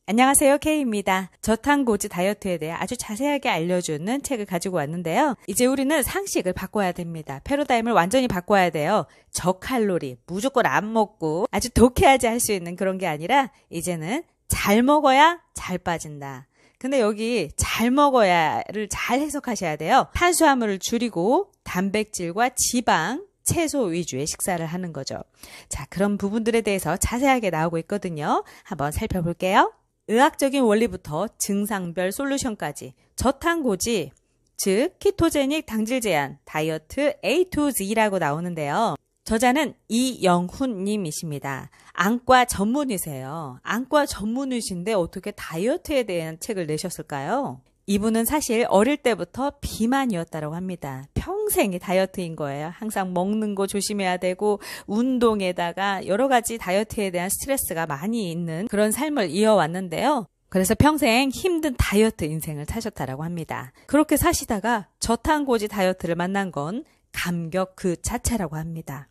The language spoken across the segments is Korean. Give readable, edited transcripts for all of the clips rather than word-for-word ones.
안녕하세요, K입니다. 저탄고지 다이어트에 대해 아주 자세하게 알려주는 책을 가지고 왔는데요. 이제 우리는 상식을 바꿔야 됩니다. 패러다임을 완전히 바꿔야 돼요. 저칼로리, 무조건 안 먹고 아주 독해야지 할 수 있는 그런 게 아니라 이제는 잘 먹어야 잘 빠진다. 근데 여기 잘 먹어야를 잘 해석하셔야 돼요. 탄수화물을 줄이고 단백질과 지방, 채소 위주의 식사를 하는 거죠. 자, 그런 부분들에 대해서 자세하게 나오고 있거든요. 한번 살펴볼게요. 의학적인 원리부터 증상별 솔루션까지 저탄고지, 즉 키토제닉 당질 제한 다이어트 A to Z라고 나오는데요. 저자는 이영훈 님이십니다. 안과 전문의세요. 안과 전문의신데 어떻게 다이어트에 대한 책을 내셨을까요? 이분은 사실 어릴 때부터 비만이었다고 합니다. 평생이 다이어트인 거예요. 항상 먹는 거 조심해야 되고 운동에다가 여러 가지 다이어트에 대한 스트레스가 많이 있는 그런 삶을 이어왔는데요. 그래서 평생 힘든 다이어트 인생을 사셨다고 합니다. 그렇게 사시다가 저탄고지 다이어트를 만난 건 감격 그 자체라고 합니다.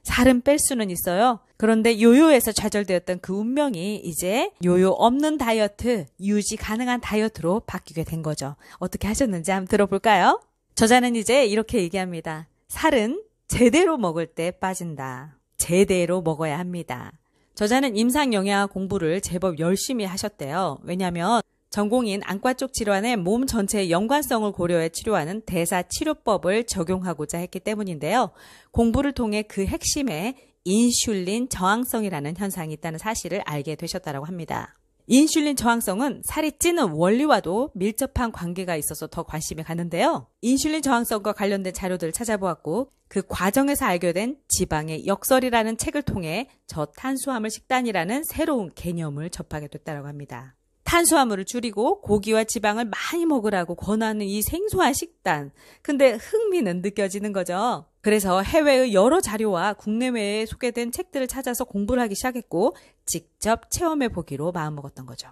살은 뺄 수는 있어요. 그런데 요요에서 좌절되었던 그 운명이 이제 요요 없는 다이어트, 유지 가능한 다이어트로 바뀌게 된 거죠. 어떻게 하셨는지 한번 들어볼까요? 저자는 이제 이렇게 얘기합니다. 살은 제대로 먹을 때 빠진다. 제대로 먹어야 합니다. 저자는 임상영양학 공부를 제법 열심히 하셨대요. 왜냐하면 전공인 안과 쪽 질환의 몸 전체의 연관성을 고려해 치료하는 대사치료법을 적용하고자 했기 때문인데요. 공부를 통해 그 핵심에 인슐린 저항성이라는 현상이 있다는 사실을 알게 되셨다고 합니다. 인슐린 저항성은 살이 찌는 원리와도 밀접한 관계가 있어서 더 관심이 가는데요. 인슐린 저항성과 관련된 자료들을 찾아보았고 그 과정에서 알게 된 지방의 역설이라는 책을 통해 저탄수화물 식단이라는 새로운 개념을 접하게 됐다고 합니다. 탄수화물을 줄이고 고기와 지방을 많이 먹으라고 권하는 이 생소한 식단. 근데 흥미는 느껴지는 거죠. 그래서 해외의 여러 자료와 국내외에 소개된 책들을 찾아서 공부를 하기 시작했고 직접 체험해 보기로 마음먹었던 거죠.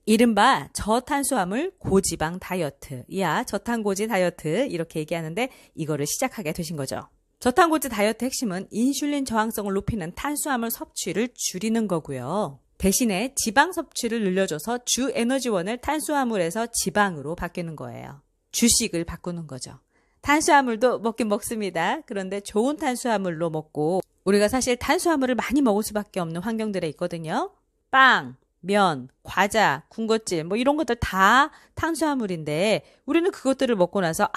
이른바 저탄수화물 고지방 다이어트, 이하 저탄고지 다이어트 이렇게 얘기하는데 이거를 시작하게 되신 거죠. 저탄고지 다이어트 핵심은 인슐린 저항성을 높이는 탄수화물 섭취를 줄이는 거고요. 대신에 지방 섭취를 늘려줘서 주 에너지원을 탄수화물에서 지방으로 바뀌는 거예요. 주식을 바꾸는 거죠. 탄수화물도 먹긴 먹습니다. 그런데 좋은 탄수화물로 먹고 우리가 사실 탄수화물을 많이 먹을 수밖에 없는 환경들에 있거든요. 빵, 면, 과자, 군것질 뭐 이런 것들 다 탄수화물인데 우리는 그것들을 먹고 나서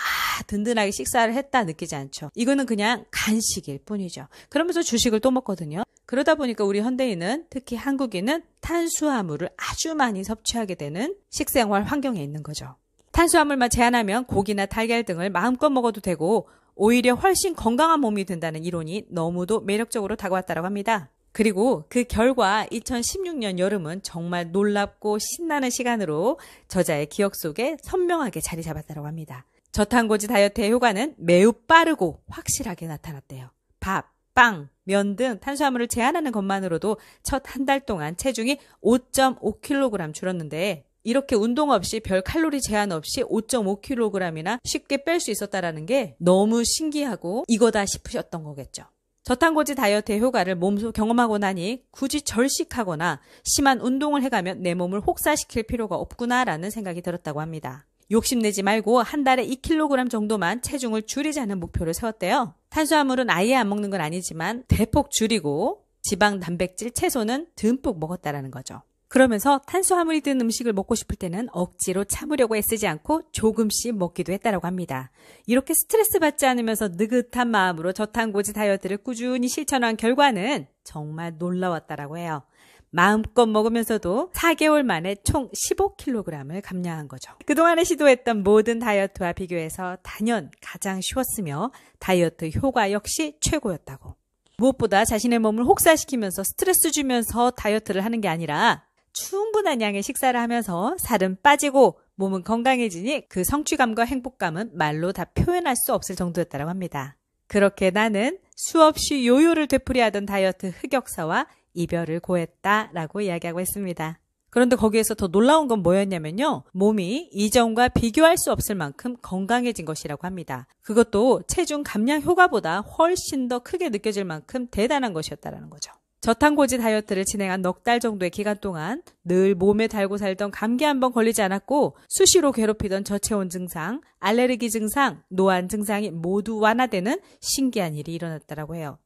든든하게 식사를 했다 느끼지 않죠. 이거는 그냥 간식일 뿐이죠. 그러면서 주식을 또 먹거든요. 그러다 보니까 우리 현대인은 특히 한국인은 탄수화물을 아주 많이 섭취하게 되는 식생활 환경에 있는 거죠. 탄수화물만 제한하면 고기나 달걀 등을 마음껏 먹어도 되고 오히려 훨씬 건강한 몸이 된다는 이론이 너무도 매력적으로 다가왔다고 합니다. 그리고 그 결과 2016년 여름은 정말 놀랍고 신나는 시간으로 저자의 기억 속에 선명하게 자리 잡았다고 합니다. 저탄고지 다이어트의 효과는 매우 빠르고 확실하게 나타났대요. 밥, 빵, 면 등 탄수화물을 제한하는 것만으로도 첫 한 달 동안 체중이 5.5kg 줄었는데 이렇게 운동 없이 별 칼로리 제한 없이 5.5kg이나 쉽게 뺄 수 있었다는 게 너무 신기하고 이거다 싶으셨던 거겠죠. 저탄고지 다이어트의 효과를 몸소 경험하고 나니 굳이 절식하거나 심한 운동을 해가면 내 몸을 혹사시킬 필요가 없구나라는 생각이 들었다고 합니다. 욕심내지 말고 한 달에 2kg 정도만 체중을 줄이자는 목표를 세웠대요. 탄수화물은 아예 안 먹는 건 아니지만 대폭 줄이고 지방, 단백질, 채소는 듬뿍 먹었다라는 거죠. 그러면서 탄수화물이 든 음식을 먹고 싶을 때는 억지로 참으려고 애쓰지 않고 조금씩 먹기도 했다고 합니다. 이렇게 스트레스 받지 않으면서 느긋한 마음으로 저탄고지 다이어트를 꾸준히 실천한 결과는 정말 놀라웠다고 해요. 마음껏 먹으면서도 4개월 만에 총 15kg을 감량한 거죠. 그동안에 시도했던 모든 다이어트와 비교해서 단연 가장 쉬웠으며 다이어트 효과 역시 최고였다고. 무엇보다 자신의 몸을 혹사시키면서 스트레스 주면서 다이어트를 하는 게 아니라 충분한 양의 식사를 하면서 살은 빠지고 몸은 건강해지니 그 성취감과 행복감은 말로 다 표현할 수 없을 정도였다고 합니다. 그렇게 나는 수없이 요요를 되풀이하던 다이어트 흑역사와 이별을 고했다라고 이야기하고 있습니다. 그런데 거기에서 더 놀라운 건 뭐였냐면요. 몸이 이전과 비교할 수 없을 만큼 건강해진 것이라고 합니다. 그것도 체중 감량 효과보다 훨씬 더 크게 느껴질 만큼 대단한 것이었다는 거죠. 저탄고지 다이어트를 진행한 넉 달 정도의 기간 동안 늘 몸에 달고 살던 감기 한 번 걸리지 않았고 수시로 괴롭히던 저체온 증상, 알레르기 증상, 노안 증상이 모두 완화되는 신기한 일이 일어났다고 해요.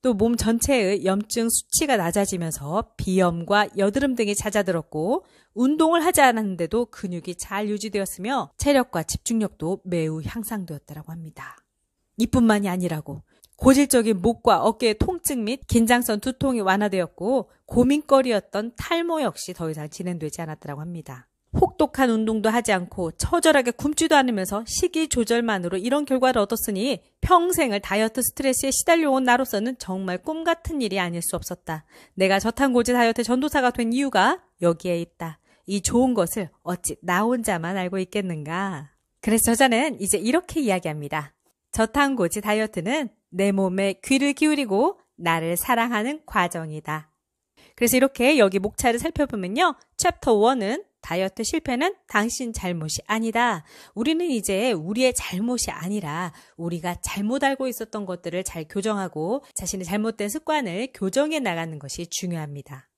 또 몸 전체의 염증 수치가 낮아지면서 비염과 여드름 등이 잦아들었고 운동을 하지 않았는데도 근육이 잘 유지되었으며 체력과 집중력도 매우 향상되었다고 합니다. 이뿐만이 아니라고 고질적인 목과 어깨의 통증 및 긴장성 두통이 완화되었고 고민거리였던 탈모 역시 더 이상 진행되지 않았다고 합니다. 혹독한 운동도 하지 않고 처절하게 굶지도 않으면서 식이 조절만으로 이런 결과를 얻었으니 평생을 다이어트 스트레스에 시달려온 나로서는 정말 꿈같은 일이 아닐 수 없었다. 내가 저탄고지 다이어트 전도사가 된 이유가 여기에 있다. 이 좋은 것을 어찌 나 혼자만 알고 있겠는가. 그래서 저자는 이제 이렇게 이야기합니다. 저탄고지 다이어트는 내 몸에 귀를 기울이고 나를 사랑하는 과정이다. 그래서 이렇게 여기 목차를 살펴보면요. 챕터 1은 다이어트 실패는 당신 잘못이 아니다. 우리는 이제 우리의 잘못이 아니라 우리가 잘못 알고 있었던 것들을 잘 교정하고 자신의 잘못된 습관을 교정해 나가는 것이 중요합니다.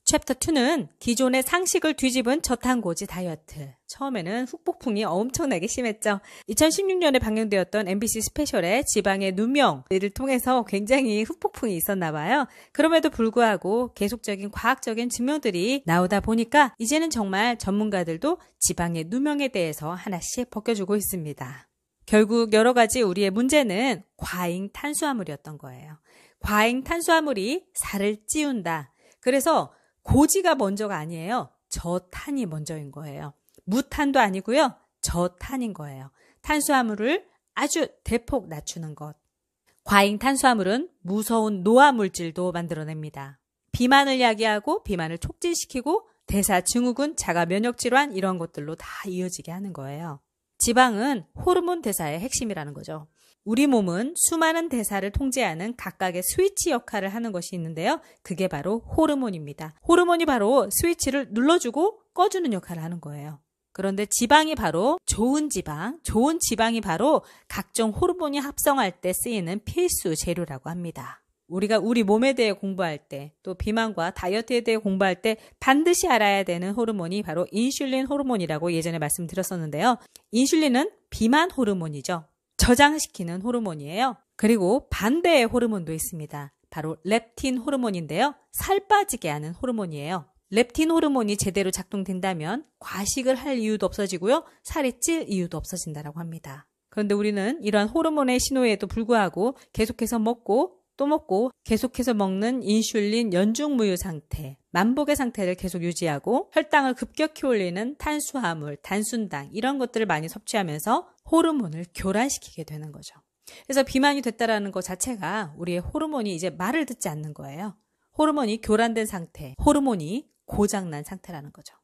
챕터 2는 기존의 상식을 뒤집은 저탄고지 다이어트. 처음에는 후폭풍이 엄청나게 심했죠. 2016년에 방영되었던 MBC 스페셜의 지방의 누명을 통해서 굉장히 후폭풍이 있었나 봐요. 그럼에도 불구하고 계속적인 과학적인 증명들이 나오다 보니까 이제는 정말 전문가들도 지방의 누명에 대해서 하나씩 벗겨주고 있습니다. 결국 여러 가지 우리의 문제는 과잉 탄수화물이었던 거예요. 과잉 탄수화물이 살을 찌운다. 그래서 고지가 먼저가 아니에요. 저탄이 먼저인 거예요. 무탄도 아니고요. 저탄인 거예요. 탄수화물을 아주 대폭 낮추는 것. 과잉 탄수화물은 무서운 노화 물질도 만들어냅니다. 비만을 야기하고 비만을 촉진시키고 대사 증후군, 자가 면역 질환 이런 것들로 다 이어지게 하는 거예요. 지방은 호르몬 대사의 핵심이라는 거죠. 우리 몸은 수많은 대사를 통제하는 각각의 스위치 역할을 하는 것이 있는데요. 그게 바로 호르몬입니다. 호르몬이 바로 스위치를 눌러주고 꺼주는 역할을 하는 거예요. 그런데 지방이 바로 좋은 지방이 바로 각종 호르몬이 합성할 때 쓰이는 필수 재료라고 합니다. 우리가 우리 몸에 대해 공부할 때, 또 비만과 다이어트에 대해 공부할 때 반드시 알아야 되는 호르몬이 바로 인슐린 호르몬이라고 예전에 말씀드렸었는데요. 인슐린은 비만 호르몬이죠. 저장시키는 호르몬이에요. 그리고 반대의 호르몬도 있습니다. 바로 렙틴 호르몬인데요. 살 빠지게 하는 호르몬이에요. 렙틴 호르몬이 제대로 작동된다면 과식을 할 이유도 없어지고요. 살이 찔 이유도 없어진다고 합니다. 그런데 우리는 이러한 호르몬의 신호에도 불구하고 계속해서 먹고 또 먹고 계속해서 먹는 인슐린 연중무휴 상태, 만복의 상태를 계속 유지하고 혈당을 급격히 올리는 탄수화물, 단순당 이런 것들을 많이 섭취하면서 호르몬을 교란시키게 되는 거죠. 그래서 비만이 됐다라는 것 자체가 우리의 호르몬이 이제 말을 듣지 않는 거예요. 호르몬이 교란된 상태, 호르몬이 고장난 상태라는 거죠.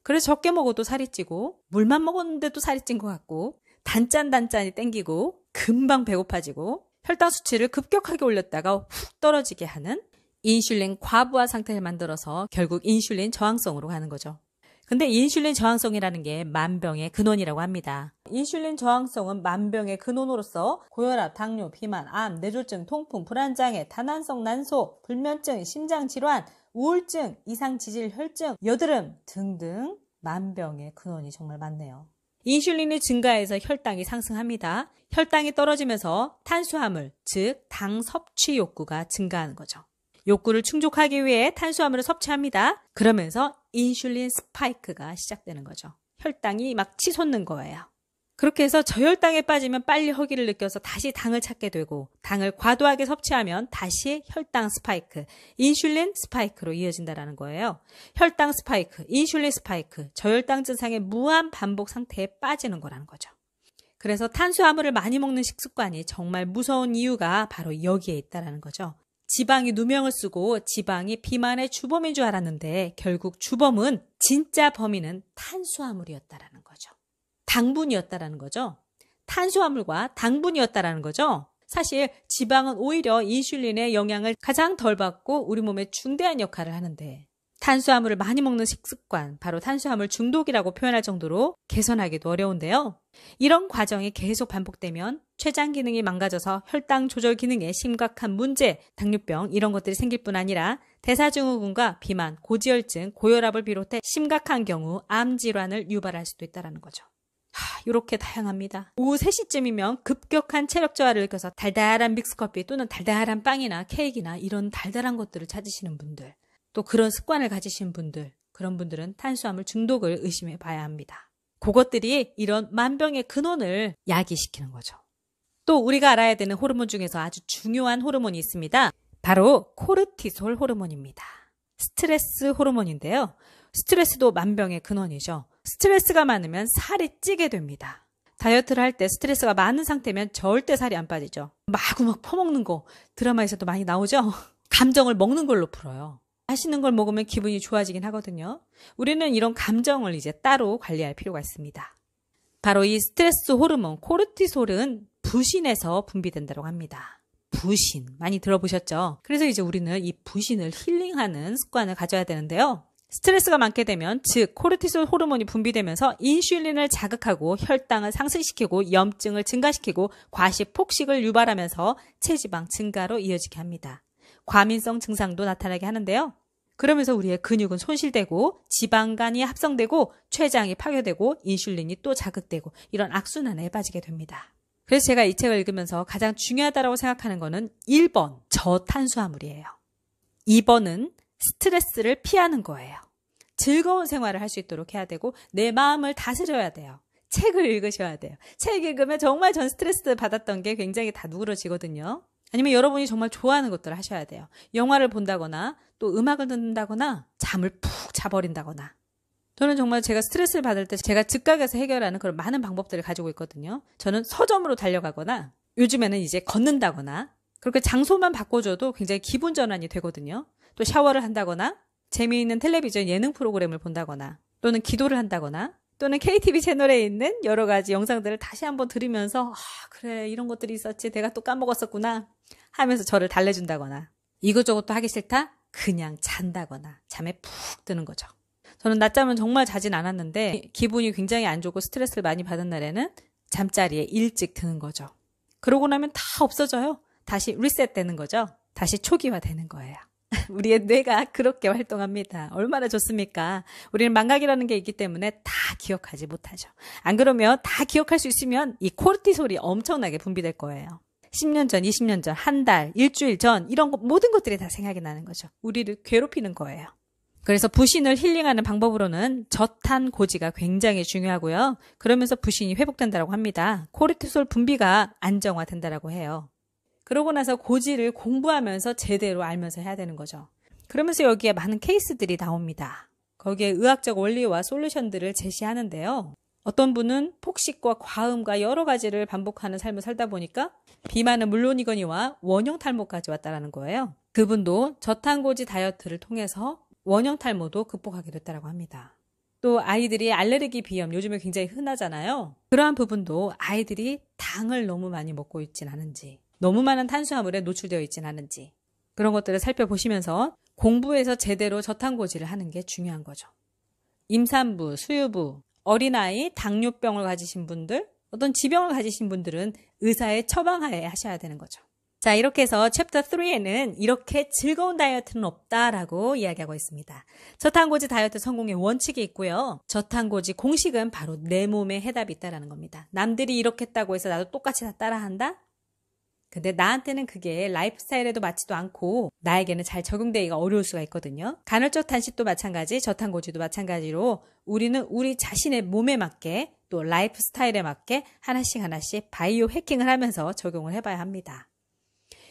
그래서 적게 먹어도 살이 찌고 물만 먹었는데도 살이 찐 것 같고 단짠이 땡기고 금방 배고파지고 혈당 수치를 급격하게 올렸다가 훅 떨어지게 하는 인슐린 과부하 상태를 만들어서 결국 인슐린 저항성으로 가는 거죠. 근데 인슐린 저항성이라는 게 만병의 근원이라고 합니다. 인슐린 저항성은 만병의 근원으로서 고혈압, 당뇨, 비만, 암, 뇌졸중, 통풍, 불안장애, 다난성 난소, 불면증, 심장질환, 우울증, 이상지질 혈증, 여드름 등등 만병의 근원이 정말 많네요. 인슐린이 증가해서 혈당이 상승합니다. 혈당이 떨어지면서 탄수화물, 즉 당 섭취 욕구가 증가하는 거죠. 욕구를 충족하기 위해 탄수화물을 섭취합니다. 그러면서 인슐린 스파이크가 시작되는 거죠. 혈당이 막 치솟는 거예요. 그렇게 해서 저혈당에 빠지면 빨리 허기를 느껴서 다시 당을 찾게 되고 당을 과도하게 섭취하면 다시 혈당 스파이크, 인슐린 스파이크로 이어진다는 거예요. 혈당 스파이크, 인슐린 스파이크, 저혈당 증상의 무한 반복 상태에 빠지는 거라는 거죠. 그래서 탄수화물을 많이 먹는 식습관이 정말 무서운 이유가 바로 여기에 있다는 거죠. 지방이 누명을 쓰고 지방이 비만의 주범인 줄 알았는데 결국 주범은 진짜 범인은 탄수화물이었다는 거죠. 당분이었다라는 거죠. 탄수화물과 당분이었다라는 거죠. 사실 지방은 오히려 인슐린의 영향을 가장 덜 받고 우리 몸에 중대한 역할을 하는데 탄수화물을 많이 먹는 식습관, 바로 탄수화물 중독이라고 표현할 정도로 개선하기도 어려운데요. 이런 과정이 계속 반복되면 췌장 기능이 망가져서 혈당 조절 기능에 심각한 문제, 당뇨병 이런 것들이 생길 뿐 아니라 대사증후군과 비만, 고지혈증, 고혈압을 비롯해 심각한 경우 암 질환을 유발할 수도 있다는 거죠. 이렇게 다양합니다. 오후 3시쯤이면 급격한 체력 저하를 느껴서 달달한 믹스커피 또는 달달한 빵이나 케이크나 이런 달달한 것들을 찾으시는 분들, 또 그런 습관을 가지신 분들, 그런 분들은 탄수화물 중독을 의심해 봐야 합니다. 그것들이 이런 만병의 근원을 야기시키는 거죠. 또 우리가 알아야 되는 호르몬 중에서 아주 중요한 호르몬이 있습니다. 바로 코르티솔 호르몬입니다. 스트레스 호르몬인데요. 스트레스도 만병의 근원이죠. 스트레스가 많으면 살이 찌게 됩니다. 다이어트를 할 때 스트레스가 많은 상태면 절대 살이 안 빠지죠. 마구막 퍼먹는 거 드라마에서도 많이 나오죠. 감정을 먹는 걸로 풀어요. 맛있는 걸 먹으면 기분이 좋아지긴 하거든요. 우리는 이런 감정을 이제 따로 관리할 필요가 있습니다. 바로 이 스트레스 호르몬 코르티솔은 부신에서 분비된다고 합니다. 부신 많이 들어보셨죠? 그래서 이제 우리는 이 부신을 힐링하는 습관을 가져야 되는데요. 스트레스가 많게 되면 즉 코르티솔 호르몬이 분비되면서 인슐린을 자극하고 혈당을 상승시키고 염증을 증가시키고 과식 폭식을 유발하면서 체지방 증가로 이어지게 합니다. 과민성 증상도 나타나게 하는데요. 그러면서 우리의 근육은 손실되고 지방간이 합성되고 췌장이 파괴되고 인슐린이 또 자극되고 이런 악순환에 빠지게 됩니다. 그래서 제가 이 책을 읽으면서 가장 중요하다고 생각하는 거는 1번 저탄수화물이에요. 2번은 스트레스를 피하는 거예요. 즐거운 생활을 할 수 있도록 해야 되고 내 마음을 다스려야 돼요. 책을 읽으셔야 돼요. 책 읽으면 정말 전 스트레스 받았던 게 굉장히 다 누그러지거든요. 아니면 여러분이 정말 좋아하는 것들을 하셔야 돼요. 영화를 본다거나 또 음악을 듣는다거나 잠을 푹 자버린다거나. 저는 정말 제가 스트레스를 받을 때 제가 즉각에서 해결하는 그런 많은 방법들을 가지고 있거든요. 저는 서점으로 달려가거나 요즘에는 이제 걷는다거나 그렇게 장소만 바꿔줘도 굉장히 기분 전환이 되거든요. 또 샤워를 한다거나 재미있는 텔레비전 예능 프로그램을 본다거나 또는 기도를 한다거나 또는 KTV 채널에 있는 여러 가지 영상들을 다시 한번 들으면서 그래 이런 것들이 있었지 내가 또 까먹었었구나 하면서 저를 달래준다거나 이것저것 또 하기 싫다? 그냥 잔다거나 잠에 푹 드는 거죠. 저는 낮잠은 정말 자진 않았는데 기분이 굉장히 안 좋고 스트레스를 많이 받은 날에는 잠자리에 일찍 드는 거죠. 그러고 나면 다 없어져요. 다시 리셋되는 거죠. 다시 초기화되는 거예요. 우리의 뇌가 그렇게 활동합니다. 얼마나 좋습니까? 우리는 망각이라는 게 있기 때문에 다 기억하지 못하죠. 안 그러면 다 기억할 수 있으면 이 코르티솔이 엄청나게 분비될 거예요. 10년 전, 20년 전, 한 달, 일주일 전 이런 모든 것들이 다 생각이 나는 거죠. 우리를 괴롭히는 거예요. 그래서 부신을 힐링하는 방법으로는 저탄고지가 굉장히 중요하고요. 그러면서 부신이 회복된다고 합니다. 코르티솔 분비가 안정화된다고 해요. 그러고 나서 고지를 공부하면서 제대로 알면서 해야 되는 거죠. 그러면서 여기에 많은 케이스들이 나옵니다. 거기에 의학적 원리와 솔루션들을 제시하는데요. 어떤 분은 폭식과 과음과 여러 가지를 반복하는 삶을 살다 보니까 비만은 물론이거니와 원형 탈모까지 왔다는 거예요. 그분도 저탄고지 다이어트를 통해서 원형 탈모도 극복하게 됐다고 합니다. 또 아이들이 알레르기 비염 요즘에 굉장히 흔하잖아요. 그러한 부분도 아이들이 당을 너무 많이 먹고 있진 않은지 너무 많은 탄수화물에 노출되어 있진 않은지 그런 것들을 살펴보시면서 공부해서 제대로 저탄고지를 하는 게 중요한 거죠. 임산부, 수유부, 어린아이, 당뇨병을 가지신 분들, 어떤 지병을 가지신 분들은 의사의 처방하에 하셔야 되는 거죠. 자, 이렇게 해서 챕터 3에는 이렇게 즐거운 다이어트는 없다라고 이야기하고 있습니다. 저탄고지 다이어트 성공의 원칙이 있고요. 저탄고지 공식은 바로 내 몸에 해답이 있다는 겁니다. 남들이 이렇게 했다고 해서 나도 똑같이 다 따라한다? 근데 나한테는 그게 라이프 스타일에도 맞지도 않고 나에게는 잘 적용되기가 어려울 수가 있거든요. 간헐적 단식도 마찬가지, 저탄고지도 마찬가지로 우리는 우리 자신의 몸에 맞게 또 라이프 스타일에 맞게 하나씩 바이오 해킹을 하면서 적용을 해봐야 합니다.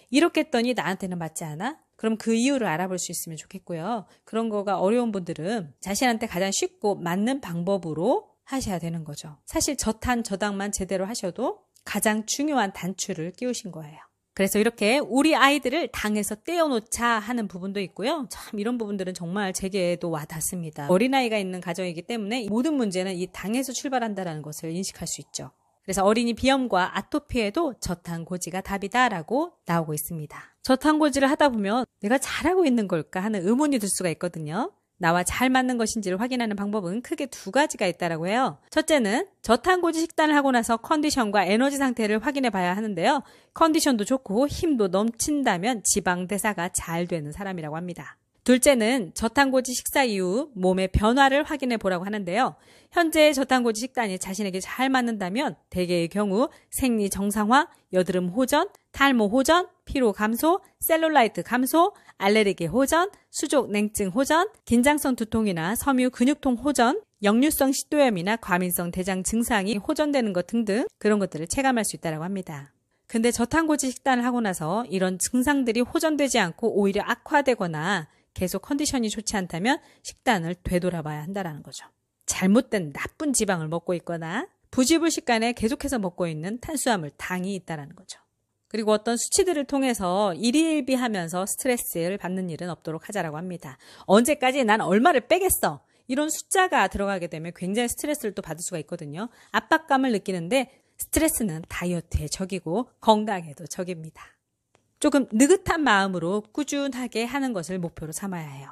이렇게 했더니 나한테는 맞지 않아? 그럼 그 이유를 알아볼 수 있으면 좋겠고요. 그런 거가 어려운 분들은 자신한테 가장 쉽고 맞는 방법으로 하셔야 되는 거죠. 사실 저탄, 저당만 제대로 하셔도 가장 중요한 단추를 끼우신 거예요. 그래서 이렇게 우리 아이들을 당에서 떼어놓자 하는 부분도 있고요. 참 이런 부분들은 정말 제게도 와닿습니다. 어린아이가 있는 가정이기 때문에 모든 문제는 이 당에서 출발한다는 것을 인식할 수 있죠. 그래서 어린이 비염과 아토피에도 저탄고지가 답이다라고 나오고 있습니다. 저탄고지를 하다 보면 내가 잘하고 있는 걸까 하는 의문이 들 수가 있거든요. 나와 잘 맞는 것인지를 확인하는 방법은 크게 두 가지가 있다고 해요. 첫째는 저탄고지 식단을 하고 나서 컨디션과 에너지 상태를 확인해 봐야 하는데요. 컨디션도 좋고 힘도 넘친다면 지방 대사가 잘 되는 사람이라고 합니다. 둘째는 저탄고지 식사 이후 몸의 변화를 확인해 보라고 하는데요. 현재의 저탄고지 식단이 자신에게 잘 맞는다면 대개의 경우 생리 정상화, 여드름 호전, 탈모 호전, 피로 감소, 셀룰라이트 감소, 알레르기 호전, 수족 냉증 호전, 긴장성 두통이나 섬유 근육통 호전, 역류성 식도염이나 과민성 대장 증상이 호전되는 것 등등 그런 것들을 체감할 수 있다고 합니다. 근데 저탄고지 식단을 하고 나서 이런 증상들이 호전되지 않고 오히려 악화되거나 계속 컨디션이 좋지 않다면 식단을 되돌아봐야 한다는 거죠. 잘못된 나쁜 지방을 먹고 있거나 부지불식간에 계속해서 먹고 있는 탄수화물, 당이 있다는 거죠. 그리고 어떤 수치들을 통해서 일희일비하면서 스트레스를 받는 일은 없도록 하자라고 합니다. 언제까지 난 얼마를 빼겠어? 이런 숫자가 들어가게 되면 굉장히 스트레스를 또 받을 수가 있거든요. 압박감을 느끼는데 스트레스는 다이어트의 적이고 건강에도 적입니다. 조금 느긋한 마음으로 꾸준하게 하는 것을 목표로 삼아야 해요.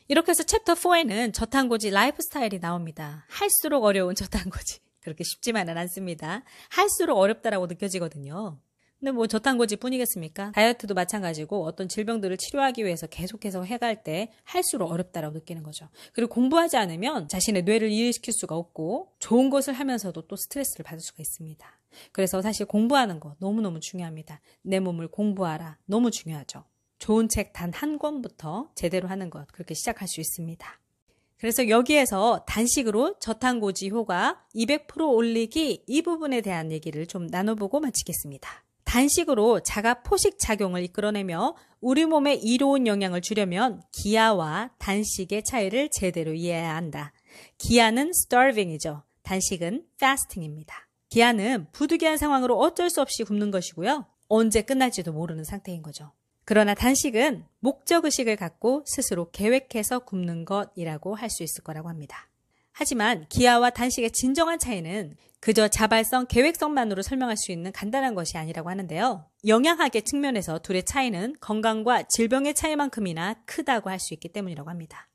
이렇게 해서 챕터 4에는 저탄고지 라이프 스타일이 나옵니다. 할수록 어려운 저탄고지. 그렇게 쉽지만은 않습니다. 할수록 어렵다라고 느껴지거든요. 근데 뭐 저탄고지 뿐이겠습니까? 다이어트도 마찬가지고 어떤 질병들을 치료하기 위해서 계속해서 해갈 때 할수록 어렵다라고 느끼는 거죠. 그리고 공부하지 않으면 자신의 뇌를 이해시킬 수가 없고 좋은 것을 하면서도 또 스트레스를 받을 수가 있습니다. 그래서 사실 공부하는 거 너무너무 중요합니다. 내 몸을 공부하라. 너무 중요하죠. 좋은 책 단 한 권부터 제대로 하는 것 그렇게 시작할 수 있습니다. 그래서 여기에서 단식으로 저탄고지 효과 200% 올리기 이 부분에 대한 얘기를 좀 나눠보고 마치겠습니다. 단식으로 자가 포식 작용을 이끌어내며 우리 몸에 이로운 영향을 주려면 기아와 단식의 차이를 제대로 이해해야 한다. 기아는 starving이죠. 단식은 fasting입니다. 기아는 부득이한 상황으로 어쩔 수 없이 굶는 것이고요. 언제 끝날지도 모르는 상태인 거죠. 그러나 단식은 목적의식을 갖고 스스로 계획해서 굶는 것이라고 할 수 있을 거라고 합니다. 하지만 기아와 단식의 진정한 차이는 그저 자발성, 계획성만으로 설명할 수 있는 간단한 것이 아니라고 하는데요. 영양학의 측면에서 둘의 차이는 건강과 질병의 차이만큼이나 크다고 할 수 있기 때문이라고 합니다.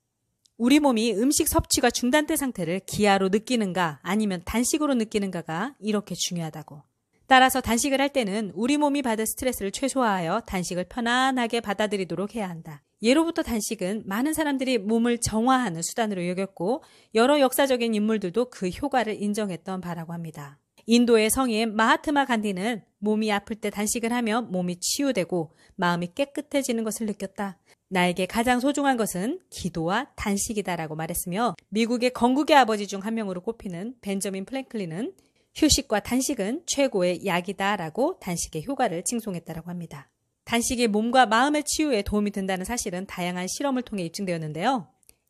우리 몸이 음식 섭취가 중단된 상태를 기아로 느끼는가 아니면 단식으로 느끼는가가 이렇게 중요하다고. 따라서 단식을 할 때는 우리 몸이 받을 스트레스를 최소화하여 단식을 편안하게 받아들이도록 해야 한다. 예로부터 단식은 많은 사람들이 몸을 정화하는 수단으로 여겼고 여러 역사적인 인물들도 그 효과를 인정했던 바라고 합니다. 인도의 성인 마하트마 간디는 몸이 아플 때 단식을 하면 몸이 치유되고 마음이 깨끗해지는 것을 느꼈다. 나에게 가장 소중한 것은 기도와 단식이다라고 말했으며 미국의 건국의 아버지 중 한 명으로 꼽히는 벤저민 프랭클린은 휴식과 단식은 최고의 약이다라고 단식의 효과를 칭송했다라고 합니다. 단식이 몸과 마음의 치유에 도움이 된다는 사실은 다양한 실험을 통해 입증되었는데요.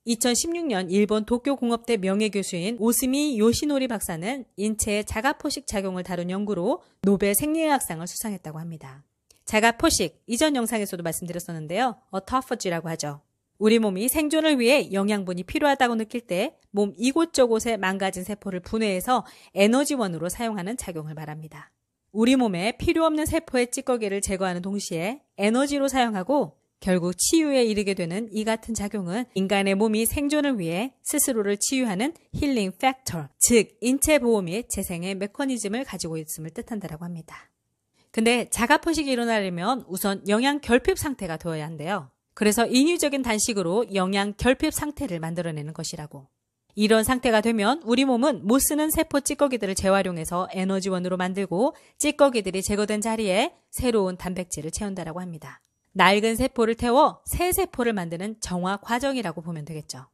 2016년 일본 도쿄공업대 명예교수인 오스미 요시노리 박사는 인체의 자가포식 작용을 다룬 연구로 노벨 생리학상을 수상했다고 합니다. 자가포식, 이전 영상에서도 말씀드렸었는데요. autophagy라고 하죠. 우리 몸이 생존을 위해 영양분이 필요하다고 느낄 때 몸 이곳저곳에 망가진 세포를 분해해서 에너지원으로 사용하는 작용을 말합니다. 우리 몸에 필요 없는 세포의 찌꺼기를 제거하는 동시에 에너지로 사용하고 결국 치유에 이르게 되는 이 같은 작용은 인간의 몸이 생존을 위해 스스로를 치유하는 힐링 팩터, 즉 인체 보호 및 재생의 메커니즘을 가지고 있음을 뜻한다고 합니다. 근데 자가포식이 일어나려면 우선 영양 결핍 상태가 되어야 한대요. 그래서 인위적인 단식으로 영양 결핍 상태를 만들어내는 것이라고. 이런 상태가 되면 우리 몸은 못 쓰는 세포 찌꺼기들을 재활용해서 에너지원으로 만들고 찌꺼기들이 제거된 자리에 새로운 단백질을 채운다고 합니다. 낡은 세포를 태워 새 세포를 만드는 정화 과정이라고 보면 되겠죠.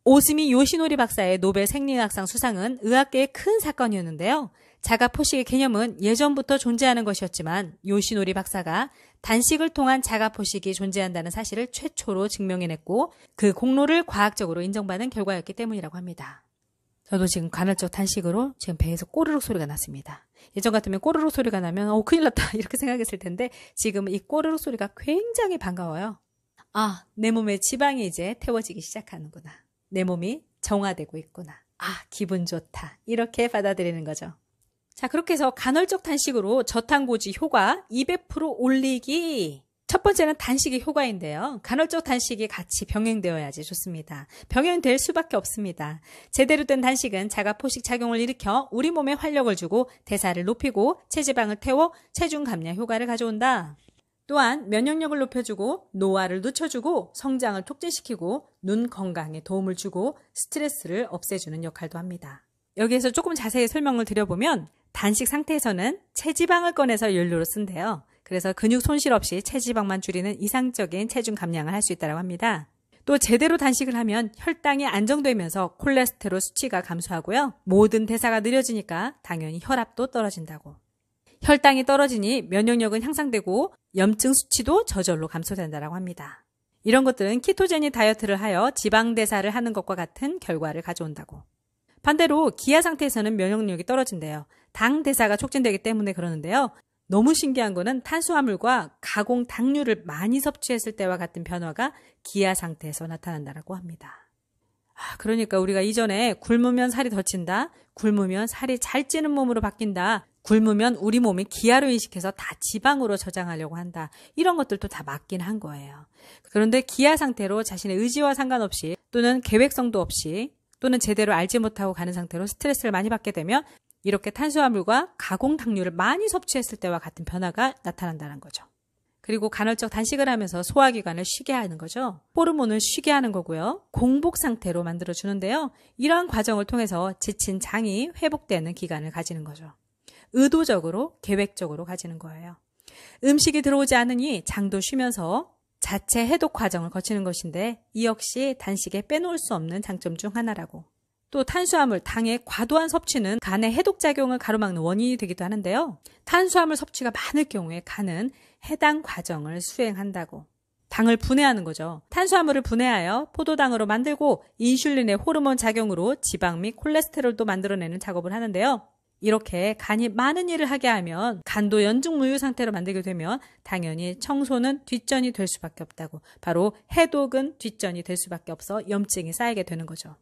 오스미 요시노리 박사의 노벨 생리학상 수상은 의학계의 큰 사건이었는데요. 자가포식의 개념은 예전부터 존재하는 것이었지만 요시노리 박사가 단식을 통한 자가포식이 존재한다는 사실을 최초로 증명해냈고 그 공로를 과학적으로 인정받은 결과였기 때문이라고 합니다. 저도 지금 간헐적 단식으로 지금 배에서 꼬르륵 소리가 났습니다. 예전 같으면 꼬르륵 소리가 나면 큰일 났다 이렇게 생각했을 텐데 지금 이 꼬르륵 소리가 굉장히 반가워요. 아, 내 몸에 지방이 이제 태워지기 시작하는구나. 내 몸이 정화되고 있구나. 아, 기분 좋다. 이렇게 받아들이는 거죠. 자, 그렇게 해서 간헐적 단식으로 저탄고지 효과 200% 올리기 첫 번째는 단식의 효과인데요. 간헐적 단식이 같이 병행되어야지 좋습니다. 병행될 수밖에 없습니다. 제대로 된 단식은 자가포식 작용을 일으켜 우리 몸에 활력을 주고 대사를 높이고 체지방을 태워 체중 감량 효과를 가져온다. 또한 면역력을 높여주고 노화를 늦춰주고 성장을 촉진시키고 눈 건강에 도움을 주고 스트레스를 없애주는 역할도 합니다. 여기에서 조금 자세히 설명을 드려보면 단식 상태에서는 체지방을 꺼내서 연료로 쓴대요. 그래서 근육 손실 없이 체지방만 줄이는 이상적인 체중 감량을 할 수 있다고 합니다. 또 제대로 단식을 하면 혈당이 안정되면서 콜레스테롤 수치가 감소하고요. 모든 대사가 느려지니까 당연히 혈압도 떨어진다고. 혈당이 떨어지니 면역력은 향상되고 염증 수치도 저절로 감소된다고 합니다. 이런 것들은 키토제닉 다이어트를 하여 지방 대사를 하는 것과 같은 결과를 가져온다고. 반대로 기아 상태에서는 면역력이 떨어진대요. 당 대사가 촉진되기 때문에 그러는데요. 너무 신기한 거는 탄수화물과 가공 당류를 많이 섭취했을 때와 같은 변화가 기아 상태에서 나타난다고 합니다. 그러니까 우리가 이전에 굶으면 살이 더 찐다, 굶으면 살이 잘 찌는 몸으로 바뀐다, 굶으면 우리 몸이 기아로 인식해서 다 지방으로 저장하려고 한다. 이런 것들도 다 맞긴 한 거예요. 그런데 기아 상태로 자신의 의지와 상관없이 또는 계획성도 없이 또는 제대로 알지 못하고 가는 상태로 스트레스를 많이 받게 되면 이렇게 탄수화물과 가공 당류를 많이 섭취했을 때와 같은 변화가 나타난다는 거죠. 그리고 간헐적 단식을 하면서 소화기관을 쉬게 하는 거죠. 호르몬을 쉬게 하는 거고요. 공복 상태로 만들어주는데요. 이러한 과정을 통해서 지친 장이 회복되는 기간을 가지는 거죠. 의도적으로, 계획적으로 가지는 거예요. 음식이 들어오지 않으니 장도 쉬면서 자체 해독 과정을 거치는 것인데 이 역시 단식에 빼놓을 수 없는 장점 중 하나라고. 또 탄수화물, 당의 과도한 섭취는 간의 해독작용을 가로막는 원인이 되기도 하는데요. 탄수화물 섭취가 많을 경우에 간은 해당 과정을 수행한다고. 당을 분해하는 거죠. 탄수화물을 분해하여 포도당으로 만들고 인슐린의 호르몬 작용으로 지방 및 콜레스테롤도 만들어내는 작업을 하는데요. 이렇게 간이 많은 일을 하게 하면 간도 연중무휴 상태로 만들게 되면 당연히 청소는 뒷전이 될 수밖에 없다고. 바로 해독은 뒷전이 될 수밖에 없어 염증이 쌓이게 되는 거죠.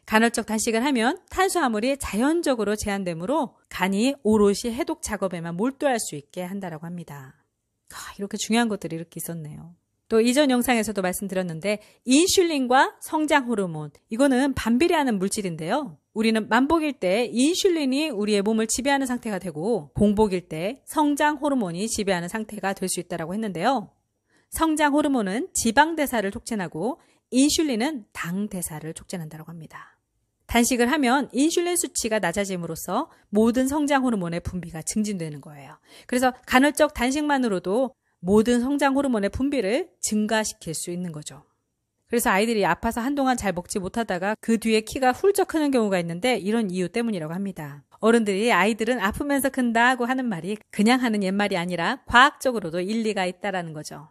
간헐적 단식을 하면 탄수화물이 자연적으로 제한되므로 간이 오롯이 해독 작업에만 몰두할 수 있게 한다고 합니다. 이렇게 중요한 것들이 이렇게 있었네요. 또 이전 영상에서도 말씀드렸는데 인슐린과 성장 호르몬, 이거는 반비례하는 물질인데요. 우리는 만복일 때 인슐린이 우리의 몸을 지배하는 상태가 되고 공복일 때 성장 호르몬이 지배하는 상태가 될 수 있다고 했는데요. 성장 호르몬은 지방 대사를 촉진하고 인슐린은 당 대사를 촉진한다고 합니다. 단식을 하면 인슐린 수치가 낮아짐으로써 모든 성장 호르몬의 분비가 증진되는 거예요. 그래서 간헐적 단식만으로도 모든 성장 호르몬의 분비를 증가시킬 수 있는 거죠. 그래서 아이들이 아파서 한동안 잘 먹지 못하다가 그 뒤에 키가 훌쩍 크는 경우가 있는데 이런 이유 때문이라고 합니다. 어른들이 아이들은 아프면서 큰다고 하는 말이 그냥 하는 옛말이 아니라 과학적으로도 일리가 있다라는 거죠.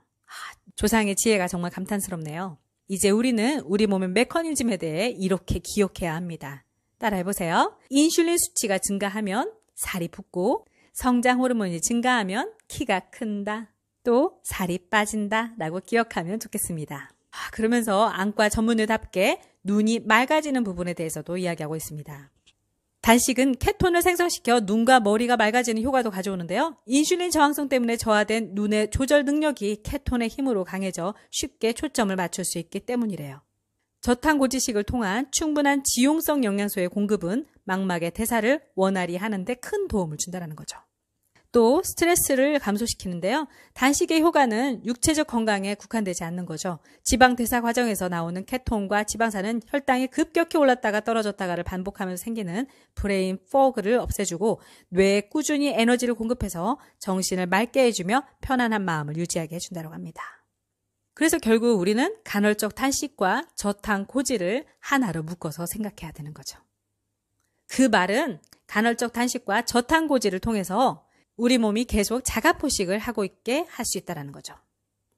조상의 지혜가 정말 감탄스럽네요. 이제 우리는 우리 몸의 메커니즘에 대해 이렇게 기억해야 합니다. 따라해보세요. 인슐린 수치가 증가하면 살이 붓고 성장 호르몬이 증가하면 키가 큰다. 또 살이 빠진다 라고 기억하면 좋겠습니다. 그러면서 안과 전문의답게 눈이 맑아지는 부분에 대해서도 이야기하고 있습니다. 단식은 케톤을 생성시켜 눈과 머리가 맑아지는 효과도 가져오는데요. 인슐린 저항성 때문에 저하된 눈의 조절 능력이 케톤의 힘으로 강해져 쉽게 초점을 맞출 수 있기 때문이래요. 저탄고지식을 통한 충분한 지용성 영양소의 공급은 망막의 대사를 원활히 하는 데 큰 도움을 준다는 거죠. 또 스트레스를 감소시키는데요. 단식의 효과는 육체적 건강에 국한되지 않는 거죠. 지방 대사 과정에서 나오는 케톤과 지방산은 혈당이 급격히 올랐다가 떨어졌다가를 반복하면서 생기는 브레인 포그를 없애주고 뇌에 꾸준히 에너지를 공급해서 정신을 맑게 해주며 편안한 마음을 유지하게 해준다고 합니다. 그래서 결국 우리는 간헐적 단식과 저탄고지를 하나로 묶어서 생각해야 되는 거죠. 그 말은 간헐적 단식과 저탄고지를 통해서 우리 몸이 계속 자가포식을 하고 있게 할 수 있다는 거죠.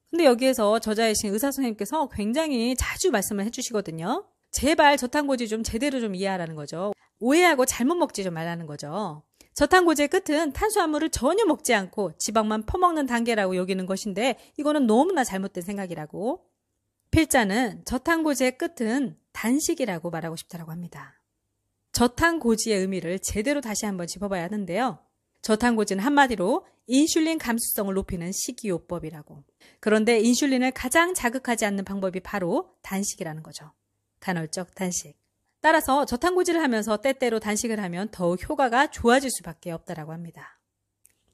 근데 여기에서 저자이신 의사 선생님께서 굉장히 자주 말씀을 해주시거든요. 제발 저탄고지 좀 제대로 좀 이해하라는 거죠. 오해하고 잘못 먹지 좀 말라는 거죠. 저탄고지의 끝은 탄수화물을 전혀 먹지 않고 지방만 퍼먹는 단계라고 여기는 것인데 이거는 너무나 잘못된 생각이라고. 필자는 저탄고지의 끝은 단식이라고 말하고 싶다고 합니다. 저탄고지의 의미를 제대로 다시 한번 짚어봐야 하는데요. 저탄고지는 한마디로 인슐린 감수성을 높이는 식이요법이라고. 그런데 인슐린을 가장 자극하지 않는 방법이 바로 단식이라는 거죠. 간헐적 단식. 따라서 저탄고지를 하면서 때때로 단식을 하면 더욱 효과가 좋아질 수밖에 없다라고 합니다.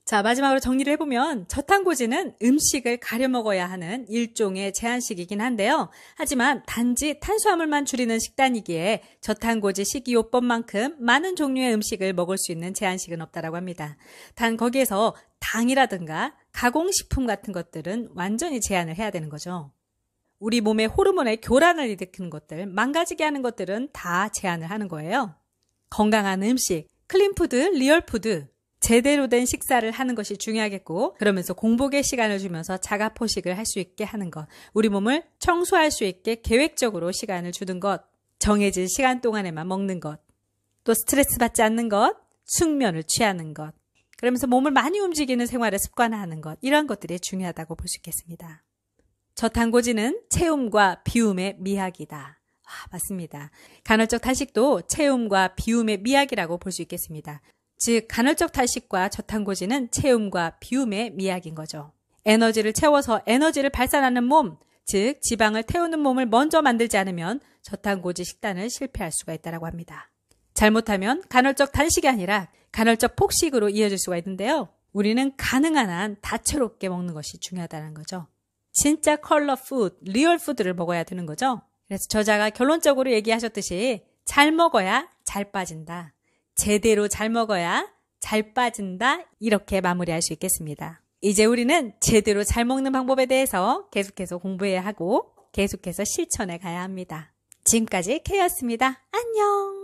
자, 마지막으로 정리를 해보면 저탄고지는 음식을 가려 먹어야 하는 일종의 제한식이긴 한데요. 하지만 단지 탄수화물만 줄이는 식단이기에 저탄고지 식이요법만큼 많은 종류의 음식을 먹을 수 있는 제한식은 없다라고 합니다. 단 거기에서 당이라든가 가공식품 같은 것들은 완전히 제한을 해야 되는 거죠. 우리 몸의 호르몬의 교란을 일으키는 것들, 망가지게 하는 것들은 다 제한을 하는 거예요. 건강한 음식, 클린푸드, 리얼푸드, 제대로 된 식사를 하는 것이 중요하겠고, 그러면서 공복의 시간을 주면서 자가포식을 할 수 있게 하는 것, 우리 몸을 청소할 수 있게 계획적으로 시간을 주는 것, 정해진 시간 동안에만 먹는 것, 또 스트레스 받지 않는 것, 숙면을 취하는 것, 그러면서 몸을 많이 움직이는 생활을 습관화하는 것, 이런 것들이 중요하다고 볼 수 있겠습니다. 저탄고지는 체움과 비움의 미학이다. 맞습니다. 간헐적 단식도 체움과 비움의 미학이라고 볼 수 있겠습니다. 즉 간헐적 단식과 저탄고지는 체움과 비움의 미학인 거죠. 에너지를 채워서 에너지를 발산하는 몸, 즉 지방을 태우는 몸을 먼저 만들지 않으면 저탄고지 식단을 실패할 수가 있다고 합니다. 잘못하면 간헐적 단식이 아니라 간헐적 폭식으로 이어질 수가 있는데요. 우리는 가능한 한 다채롭게 먹는 것이 중요하다는 거죠. 진짜 컬러 푸드, 리얼 푸드를 먹어야 되는 거죠. 그래서 저자가 결론적으로 얘기하셨듯이 잘 먹어야 잘 빠진다. 제대로 잘 먹어야 잘 빠진다. 이렇게 마무리할 수 있겠습니다. 이제 우리는 제대로 잘 먹는 방법에 대해서 계속해서 공부해야 하고 계속해서 실천해 가야 합니다. 지금까지 K였습니다. 안녕.